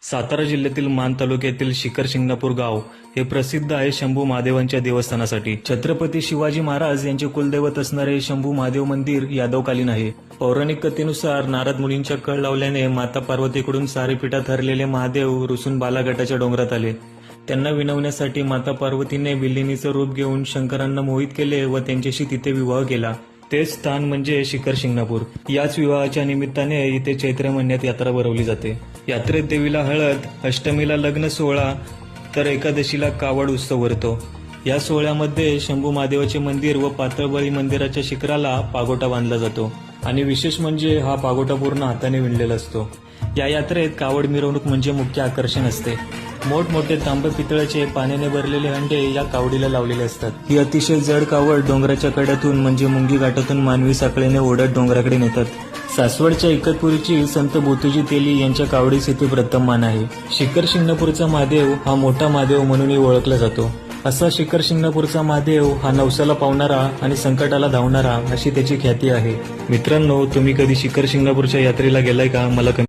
सातारा जिल्ह्यातील मान तालुक्यातील शिखर शिंगणापूर गाव हे प्रसिद्ध आहे शंभू महादेवांच्या देवस्थानासाठी। छत्रपती शिवाजी महाराज यांचे कुलदैवत असणारे शंभू महादेव मंदिर यादवकालीन आहे। पौराणिक कथेनुसार नारद मुनींच्या कळ लावल्याने माता पार्वतीकडून सारे पिठात हरलेले महादेव रुसून बालाघाटाच्या डोंगरात आले। त्यांना विनवण्यासाठी माता पार्वतीने बिल्लिणीचं रूप घेऊन शंकरांना मोहित केले व त्यांच्याशी तिथे विवाह केला। तेच स्थान म्हणजे शिखर शिंगणापूर। याच विवाहाच्या निमित्ताने इथे चैत्र महिन्यात यात्रा भरवली जाते। यात्रेत देवीला हळद, अष्टमीला लग्न सोहळा तर एकादशीला कावड उत्सव भरतो। या सोहळ्यामध्ये शंभू महादेवाचे मंदिर व पातळबळी मंदिराच्या शिखराला पागोटा बांधला जातो आणि विशेष म्हणजे हा पागोटा पूर्ण हाताने विणलेला असतो। या यात्रेत कावड मिरवणूक म्हणजे मुख्य आकर्षण असते। मोठमोठे तांबे पितळाचे पाण्याने भरलेले हंडे या कावडीला लावलेले असतात। ही अतिशय जड कावड डोंगराच्या कड्यातून म्हणजे मुंगी घाटातून मानवी साखळीने ओढत डोंगराकडे नेतात। सासवडच्या इकतपुरीची संत बोतूजी तेली यांच्या कावडीस इथे प्रथम मान आहे। शिखर शिंगणापूरचा महादेव हा मोठा महादेव म्हणूनही ओळखला जातो। असा शिखर शिंगणापूरचा महादेव हा नवसाला पावणारा आणि संकटाला धावणारा अशी त्याची ख्याती आहे। मित्रांनो, तुम्ही कधी शिखर शिंगणापूरच्या यात्रेला गेलाय का? मला